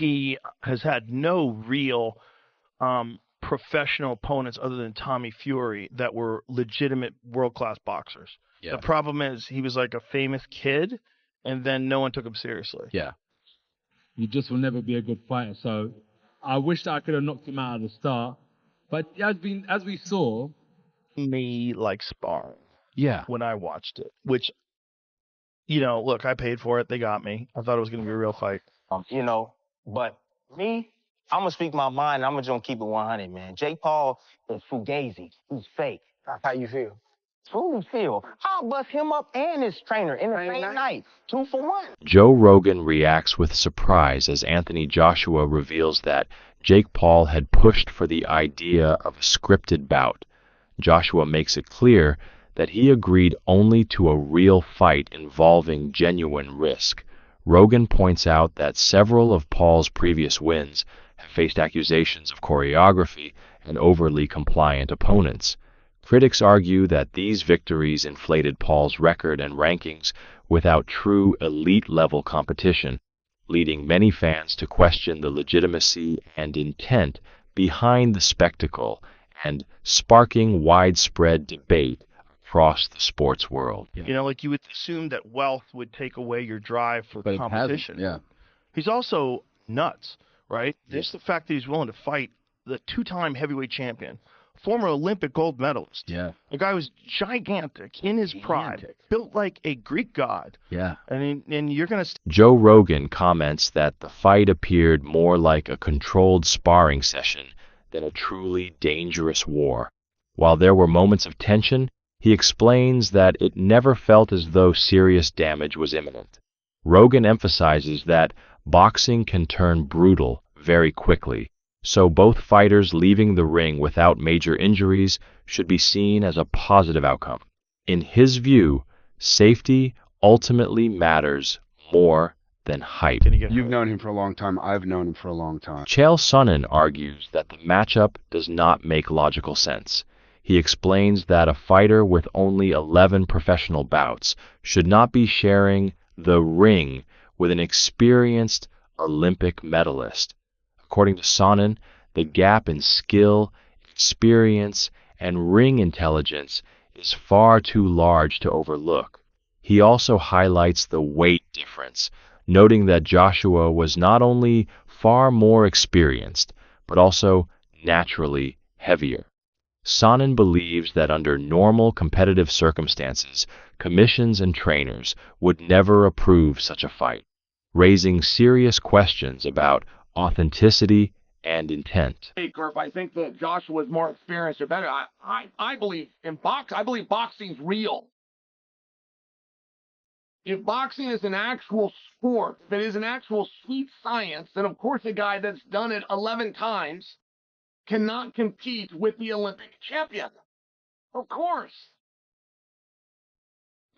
he has had no real professional opponents other than Tommy Fury that were legitimate world-class boxers. Yeah. The problem is he was like a famous kid, and then no one took him seriously. Yeah. You just will never be a good fighter. So I wish that I could have knocked him out at the start. But as we saw, Me like sparring Yeah. when I watched it, which, look, I paid for it. They got me. I thought it was going to be a real fight. But me, I'm going to speak my mind. I'm just going to keep it 100, man. Jake Paul is fugazi. He's fake. That's how you feel. Truly feel. I'll bust him up and his trainer in the same night. 2 for 1. Joe Rogan reacts with surprise as Anthony Joshua reveals that Jake Paul had pushed for the idea of a scripted bout. Joshua makes it clear that he agreed only to a real fight involving genuine risk. Rogan points out that several of Paul's previous wins have faced accusations of choreography and overly compliant opponents. Critics argue that these victories inflated Paul's record and rankings without true elite-level competition, leading many fans to question the legitimacy and intent behind the spectacle and sparking widespread debate across the sports world. Like you would assume that wealth would take away your drive for But competition. it hasn't. Yeah. He's also nuts, right? Yeah. Just the fact that he's willing to fight the 2-time heavyweight champion, former Olympic gold medalist. Yeah. The guy was gigantic in his prime, built like a Greek god. Yeah. And you're going to... Joe Rogan comments that the fight appeared more like a controlled sparring session than a truly dangerous war. While there were moments of tension, he explains that it never felt as though serious damage was imminent. Rogan emphasizes that boxing can turn brutal very quickly, so both fighters leaving the ring without major injuries should be seen as a positive outcome. In his view, safety ultimately matters more than hype. You've known him for a long time. I've known him for a long time. Chael Sonnen argues that the matchup does not make logical sense. He explains that a fighter with only 11 professional bouts should not be sharing the ring with an experienced Olympic medalist. According to Sonnen, the gap in skill, experience, and ring intelligence is far too large to overlook. He also highlights the weight difference, noting that Joshua was not only far more experienced, but also naturally heavier. Sonnen believes that under normal competitive circumstances, commissions and trainers would never approve such a fight, raising serious questions about authenticity and intent. Hey, Kerf, I think that Joshua is more experienced or better. I believe in I believe boxing's real. If boxing is an actual sport, if it is an actual sweet science, then of course a guy that's done it 11 times cannot compete with the Olympic champion. Of course.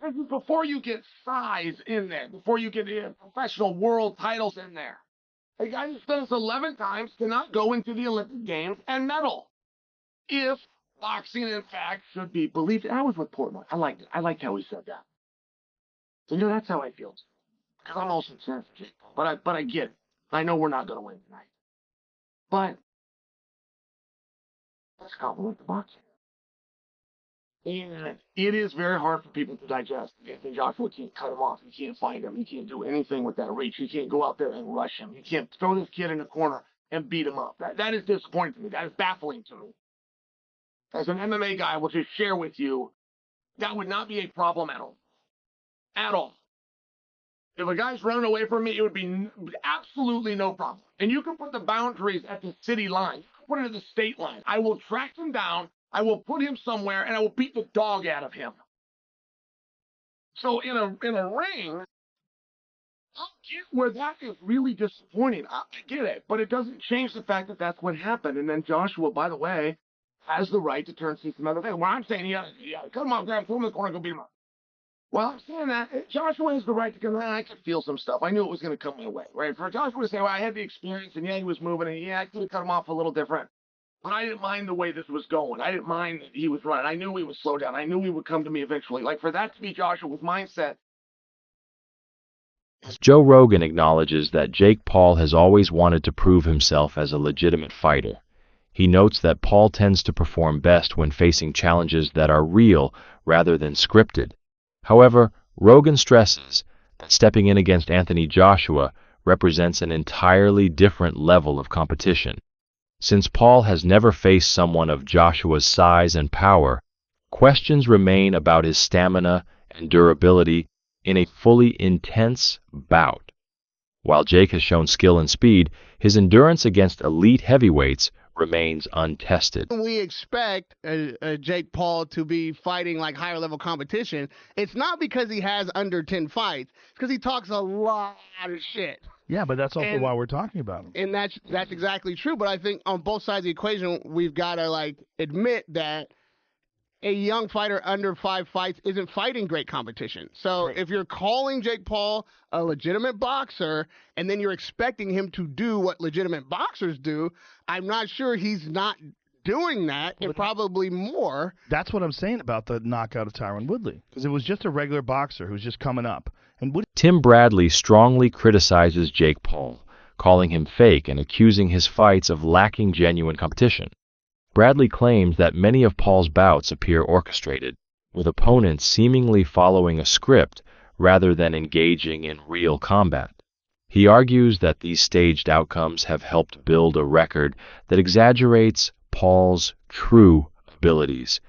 This is before you get size in there, before you get professional world titles in there. A guy who's done this 11 times cannot go into the Olympic Games and medal. If boxing, in fact, should be believed. I was with Portnoy. I liked it. I liked how he said that. So, that's how I feel. Because I'm also sincere for Jake Paul. But I get it. I know we're not going to win tonight. But let's compliment the boxing. And it is very hard for people to digest. Anthony Joshua can't cut him off. You can't find him. You can't do anything with that reach. You can't go out there and rush him. You can't throw this kid in the corner and beat him up. That is disappointing to me. That is baffling to me. As an MMA guy, I will just share with you, that would not be a problem at all. At all. If a guy's running away from me, it would be absolutely no problem. And you can put the boundaries at the city line. You can put it at the state line. I will track him down. I will put him somewhere, and I will beat the dog out of him. So in a ring, I'll get where that is really disappointing. I get it, but it doesn't change the fact that that's what happened. And then Joshua, by the way, has the right to turn some other thing. Well, I'm saying he got to cut him off, grab him, throw him in the corner, go beat him up. Well, I'm saying that Joshua has the right to come. I could feel some stuff. I knew it was going to come my way, right? For Joshua to say, well, I had the experience, and yeah, he was moving, and yeah, I could have cut him off a little different. But I didn't mind the way this was going. I didn't mind that he was running. I knew he would slow down. I knew he would come to me eventually. Like, for that to be Joshua's mindset, Joe Rogan acknowledges that Jake Paul has always wanted to prove himself as a legitimate fighter. He notes that Paul tends to perform best when facing challenges that are real rather than scripted. However, Rogan stresses that stepping in against Anthony Joshua represents an entirely different level of competition. Since Paul has never faced someone of Joshua's size and power, questions remain about his stamina and durability in a fully intense bout. While Jake has shown skill and speed, his endurance against elite heavyweights remains untested. We expect Jake Paul to be fighting like higher level competition. It's not because he has under 10 fights. It's because he talks a lot of shit. Yeah, but that's also why we're talking about him. And that's exactly true. But I think on both sides of the equation, we've got to like admit that a young fighter under 5 fights isn't fighting great competition. So if you're calling Jake Paul a legitimate boxer and then you're expecting him to do what legitimate boxers do, I'm not sure he's not doing that, and probably more. That's what I'm saying about the knockout of Tyron Woodley, because it was just a regular boxer who's just coming up. And Tim Bradley strongly criticizes Jake Paul, calling him fake and accusing his fights of lacking genuine competition. Bradley claims that many of Paul's bouts appear orchestrated, with opponents seemingly following a script rather than engaging in real combat. He argues that these staged outcomes have helped build a record that exaggerates Paul's true abilities.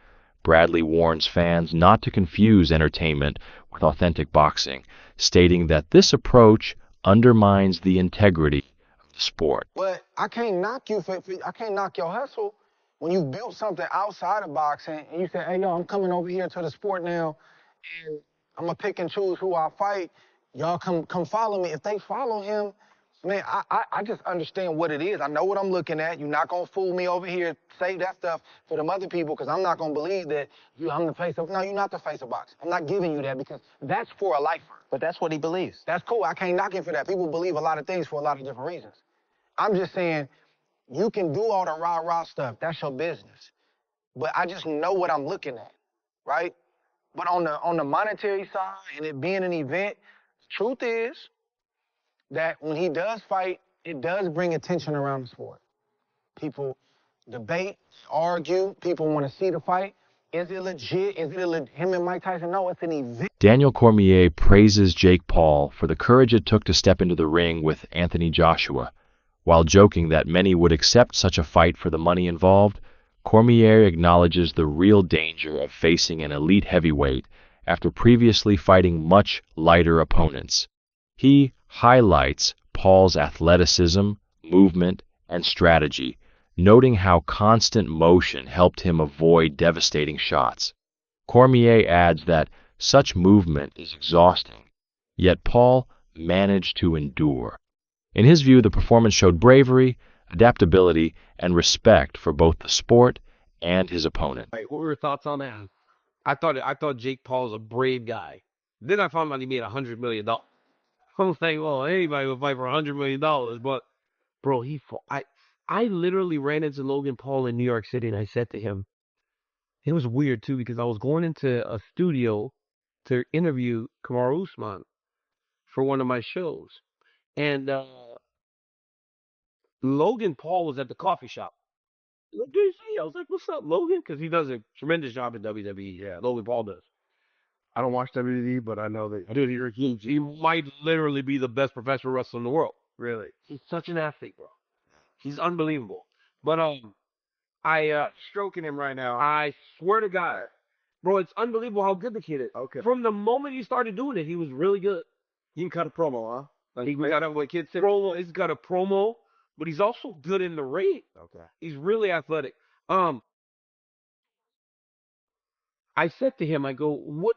Bradley warns fans not to confuse entertainment with authentic boxing, stating that this approach undermines the integrity of the sport. But I can't knock you I can't knock your hustle. When you built something outside of boxing and you say, hey, yo, I'm coming over here to the sport now and I'm going to pick and choose who I fight, y'all come follow me. If they follow him, man, I just understand what it is. I know what I'm looking at. You're not going to fool me over here. Save that stuff for them other people, because I'm not going to believe that I'm the face of... No, you're not the face of boxing. I'm not giving you that, because that's for a lifer. But that's what he believes. That's cool. I can't knock him for that. People believe a lot of things for a lot of different reasons. I'm just saying, you can do all the rah-rah stuff. That's your business. But I just know what I'm looking at, right? But on the monetary side and it being an event, the truth is that when he does fight, it does bring attention around the sport. People debate, argue, people want to see the fight. Is it legit? Is it him and Mike Tyson? No, it's an event. Daniel Cormier praises Jake Paul for the courage it took to step into the ring with Anthony Joshua. While joking that many would accept such a fight for the money involved, Cormier acknowledges the real danger of facing an elite heavyweight after previously fighting much lighter opponents. He highlights Paul's athleticism, movement, and strategy, noting how constant motion helped him avoid devastating shots. Cormier adds that such movement is exhausting, yet Paul managed to endure. In his view, the performance showed bravery, adaptability, and respect for both the sport and his opponent. What were your thoughts on that? I thought Jake Paul was a brave guy. Then I found out he made $100 million. I was like, well, anybody would fight for $100 million, but bro, he fought. I literally ran into Logan Paul in New York City, and I said to him, it was weird too, because I was going into a studio to interview Kamaru Usman for one of my shows. And Logan Paul was at the coffee shop. Like, DC. I was like, what's up, Logan? Because he does a tremendous job in WWE. Yeah, Logan Paul does. I don't watch WWE, but I know that. Dude, he might literally be the best professional wrestler in the world. Really? He's such an athlete, bro. He's unbelievable. But I stroking him right now. I swear to God, bro, it's unbelievable how good the kid is. Okay. From the moment he started doing it, he was really good. He can cut a promo, huh? Like, He got what kids say. Promo. He's got a promo, but he's also good in the ring. Okay. He's really athletic. I said to him, I go,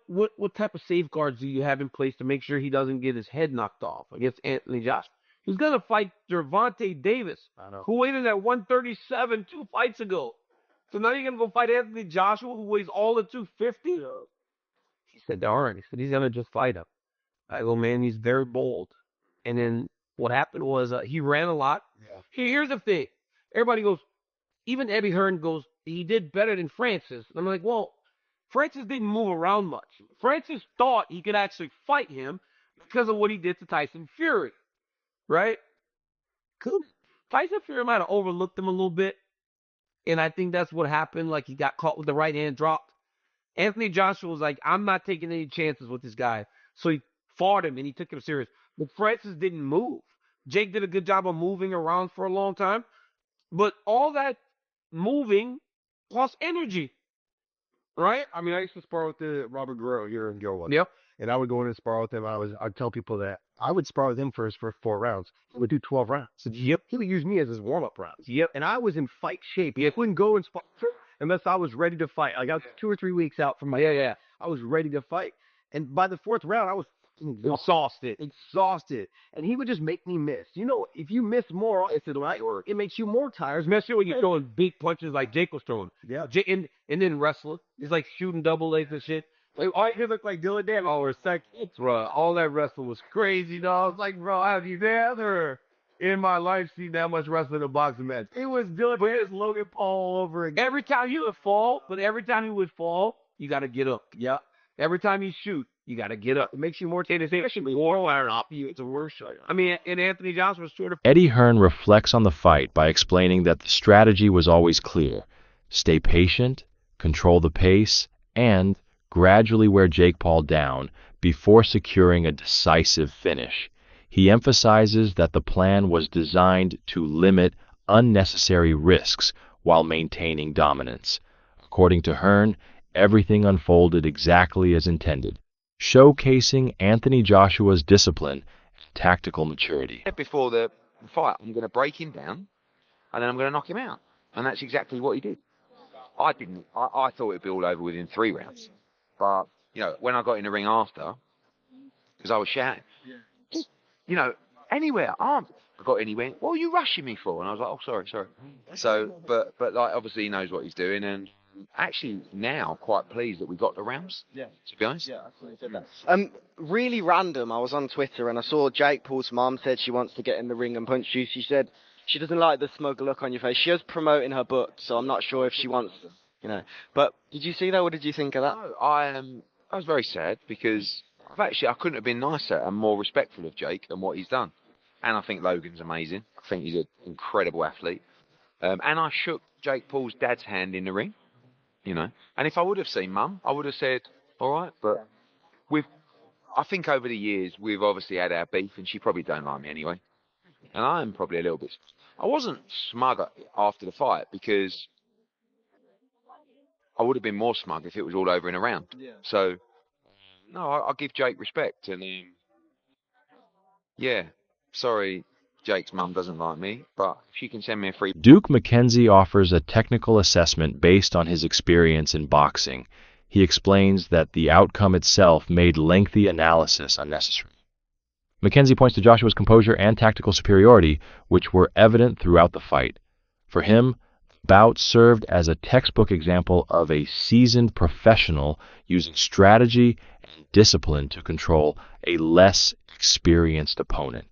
what type of safeguards do you have in place to make sure he doesn't get his head knocked off against Anthony Joshua? He's gonna fight Gervonta Davis, who weighed in at 137 2 fights ago. So now you're gonna go fight Anthony Joshua, who weighs all of 250? He said, all right. He said he's gonna just fight him. I go, man, he's very bold. And then what happened was he ran a lot. Yeah. Here's the thing. Everybody goes, even Eddie Hearn goes, he did better than Francis. And I'm like, well, Francis didn't move around much. Francis thought he could actually fight him because of what he did to Tyson Fury, right? Tyson Fury might have overlooked him a little bit, and I think that's what happened. Like, he got caught with the right hand dropped. Anthony Joshua was like, I'm not taking any chances with this guy. So he fought him, and he took him serious. But Francis didn't move. Jake did a good job of moving around for a long time. But all that moving costs energy, right? I mean, I used to spar with Robert Guerrero here in Gilwood. Yep. And I would go in and spar with him. I'd tell people that I would spar with him for his first 4 rounds. He would do 12 rounds. Yep. He would use me as his warm-up rounds. Yep. And I was in fight shape. I wouldn't go and spar unless I was ready to fight. Like, I was 2 or 3 weeks out from my I was ready to fight. And by the 4th round, I was exhausted. And he would just make me miss. You know, if you miss more, it's the light work. It makes you more tired. Especially when you're throwing big punches like Jake was throwing. Yeah. And then wrestling. It's like shooting double legs and shit. Like, all you look like Dylan Dan or seconds. Bro, all that wrestling was crazy, dog. It's like, bro, have you ever in my life seen that much wrestling in a boxing match? It was Dylan, but it was Logan Paul all over again. Every time he would fall, you got to get up. Yeah. Every time you shoot, you got to get up. It makes you more especially more iron off you. It's a worse shot. I mean, and Anthony Joshua was sort of. Eddie Hearn reflects on the fight by explaining that the strategy was always clear: stay patient, control the pace, and gradually wear Jake Paul down before securing a decisive finish. He emphasizes that the plan was designed to limit unnecessary risks while maintaining dominance. According to Hearn, everything unfolded exactly as intended, showcasing Anthony Joshua's discipline and tactical maturity. Before the fight, I'm going to break him down, and then I'm going to knock him out. And that's exactly what he did. I didn't. I thought it'd be all over within 3 rounds. But, you know, when I got in the ring after, because I was shouting, you know, anywhere, I got in, he went, what are you rushing me for? And I was like, oh, sorry. So, but like, obviously he knows what he's doing, and actually now quite pleased that we got the rounds, to be honest. Yeah, absolutely. Really random, I was on Twitter and I saw Jake Paul's mom said she wants to get in the ring and punch you. She said she doesn't like the smug look on your face. She is promoting her book, so I'm not sure if she wants, you know. But did you see that? What did you think of that? No, I was very sad because I couldn't have been nicer and more respectful of Jake and what he's done. And I think Logan's amazing. I think he's an incredible athlete. And I shook Jake Paul's dad's hand in the ring, you know. And if I would have seen Mum, I would have said, all right. But I think over the years, we've obviously had our beef, and she probably don't like me anyway. And I am probably a little bit. I wasn't smug after the fight because I would have been more smug if it was all over in a round. Yeah. So, no, I give Jake respect. And, yeah, sorry, Jake's mum doesn't like me, but she can send me a free... Duke McKenzie offers a technical assessment based on his experience in boxing. He explains that the outcome itself made lengthy analysis unnecessary. McKenzie points to Joshua's composure and tactical superiority, which were evident throughout the fight. For him, the bout served as a textbook example of a seasoned professional using strategy and discipline to control a less experienced opponent.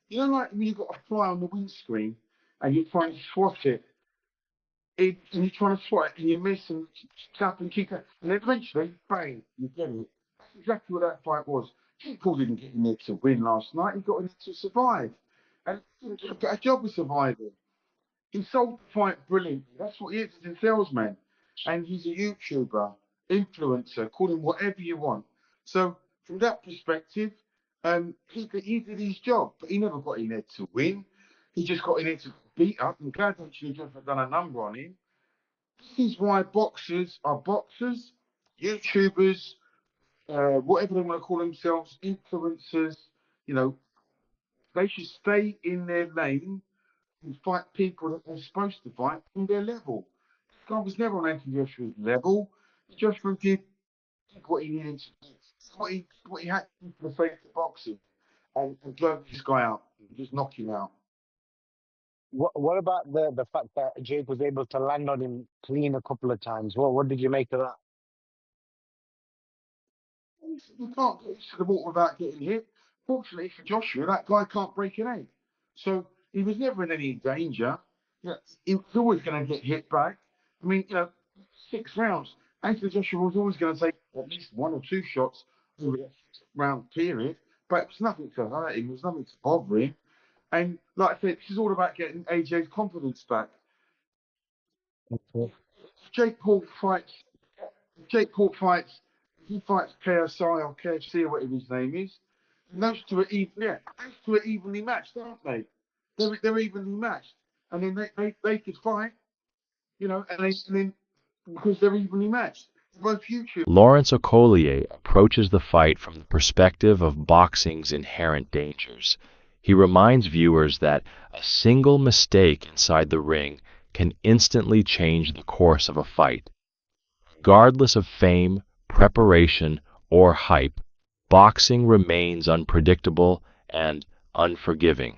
You know, like when you've got a fly on the windscreen and you're trying to swat it, and you're trying to swat it and you miss and tap and kick it, and eventually, bang, you get it. That's exactly what that fight was. Jake Paul didn't get in there to win last night. He got in there to survive. And he did a better job of surviving. He sold the fight brilliantly. That's what he is. He's a salesman. And he's a YouTuber, influencer, call him whatever you want. So, from that perspective, he did his job. But he never got in there to win. He just got in there to beat up. I'm glad actually Jeff had done a number on him. This is why boxers are boxers, YouTubers, whatever they want to call themselves, influencers, you know, they should stay in their lane and fight people that they're supposed to fight on their level. This guy was never on Anthony Joshua's level. Joshua did what he needed to do, what he had to do for the sake of boxing, and drove this guy out, and just knock him out. What about the fact that Jake was able to land on him clean a couple of times? What did you make of that? You can't get into the water without getting hit. Fortunately for Joshua, that guy can't break an egg. So he was never in any danger. Yeah, he was always going to get hit back. I mean, you know, 6 rounds. Anthony Joshua was always going to take at least 1 or 2 shots over that 6-round period. but it was nothing to hurt him. It was nothing to bother him. And like I said, this is all about getting AJ's confidence back. Jake Paul fights. He fights KSI or KFC or whatever his name is. And those two are evenly matched, aren't they? They're evenly matched, and then they could fight, and then because they're evenly matched. Lawrence Okolie approaches the fight from the perspective of boxing's inherent dangers. He reminds viewers that a single mistake inside the ring can instantly change the course of a fight. Regardless of fame, preparation, or hype, boxing remains unpredictable and unforgiving.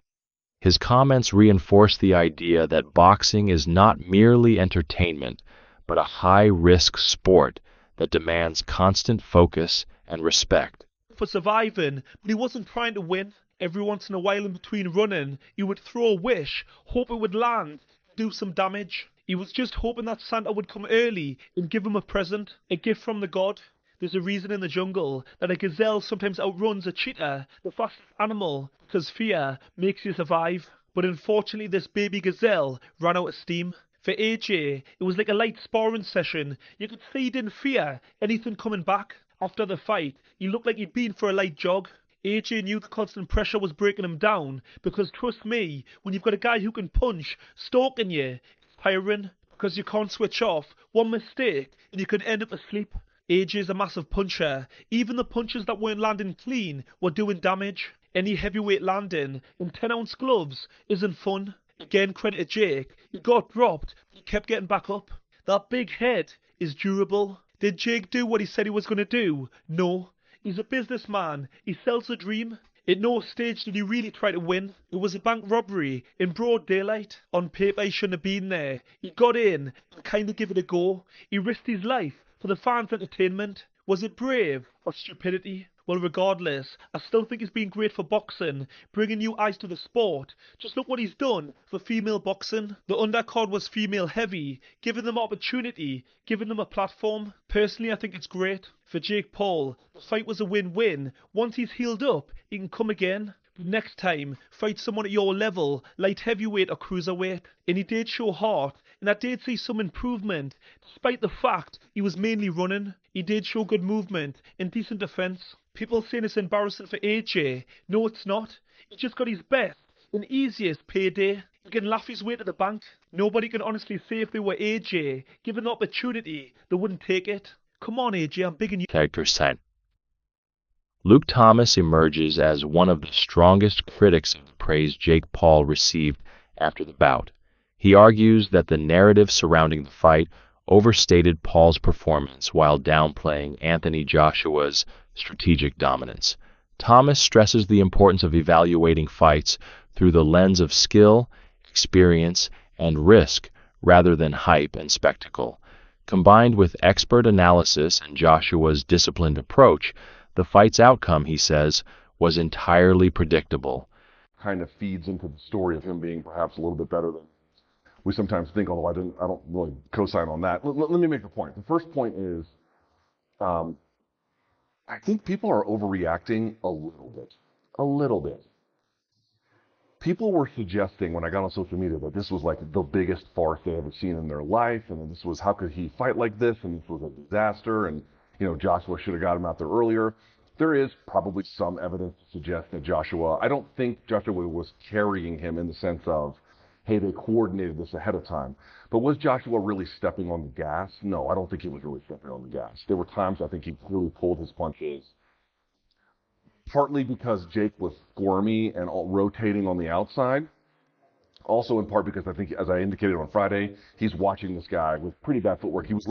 His comments reinforce the idea that boxing is not merely entertainment, but a high-risk sport that demands constant focus and respect. For surviving, but he wasn't trying to win. Every once in a while in between running, he would throw a wish, hope it would land, do some damage. He was just hoping that Santa would come early and give him a present, a gift from the god. There's a reason in the jungle that a gazelle sometimes outruns a cheetah, the fastest animal, because fear makes you survive. But unfortunately this baby gazelle ran out of steam. For AJ, it was like a light sparring session. You could see he didn't fear anything coming back. After the fight, he looked like he'd been for a light jog. AJ knew the constant pressure was breaking him down, because trust me, when you've got a guy who can punch stalking you, it's tiring, because you can't switch off. One mistake and you can end up asleep. AJ is a massive puncher. Even the punches that weren't landing clean were doing damage. Any heavyweight landing in 10-ounce gloves isn't fun. Again, credit to Jake. He got dropped, but he kept getting back up. That big head is durable. Did Jake do what he said he was going to do? No. He's a businessman. He sells a dream. At no stage did he really try to win. It was a bank robbery in broad daylight. On paper he shouldn't have been there. He got in and kind of gave it a go. He risked his life for the fans' entertainment. Was it brave or stupidity? Well, regardless, I still think he's been great for boxing, bringing new eyes to the sport. Just look what he's done for female boxing. The undercard was female heavy, giving them opportunity, giving them a platform. Personally, I think it's great. For Jake Paul, the fight was a win-win. Once he's healed up, he can come again. But next time, fight someone at your level, light heavyweight or cruiserweight. And he did show heart, and I did see some improvement. Despite the fact he was mainly running, he did show good movement and decent defence. People saying it's embarrassing for AJ. No, it's not. He just got his best and easiest payday. He can laugh his way to the bank. Nobody can honestly say if they were AJ, given the opportunity, they wouldn't take it. Come on, AJ, I'm bigging you. Character Sen. Luke Thomas emerges as one of the strongest critics of the praise Jake Paul received after the bout. He argues that the narrative surrounding the fight overstated Paul's performance while downplaying Anthony Joshua's strategic dominance. Thomas stresses the importance of evaluating fights through the lens of skill, experience, and risk rather than hype and spectacle. Combined with expert analysis and Joshua's disciplined approach, the fight's outcome, he says, was entirely predictable. Kind of feeds into the story of him being perhaps a little bit better than we sometimes think, although I don't really co-sign on that. Let me make a point. The first point is, I think people are overreacting a little bit. A little bit. People were suggesting when I got on social media that this was like the biggest farce they ever seen in their life, and then this was, how could he fight like this, and this was a disaster, and Joshua should have got him out there earlier. There is probably some evidence to suggest that I don't think Joshua was carrying him in the sense of, hey, they coordinated this ahead of time. But was Joshua really stepping on the gas? No, I don't think he was really stepping on the gas. There were times I think he clearly pulled his punches, partly because Jake was squirmy and rotating on the outside. Also in part because I think, as I indicated on Friday, he's watching this guy with pretty bad footwork. He was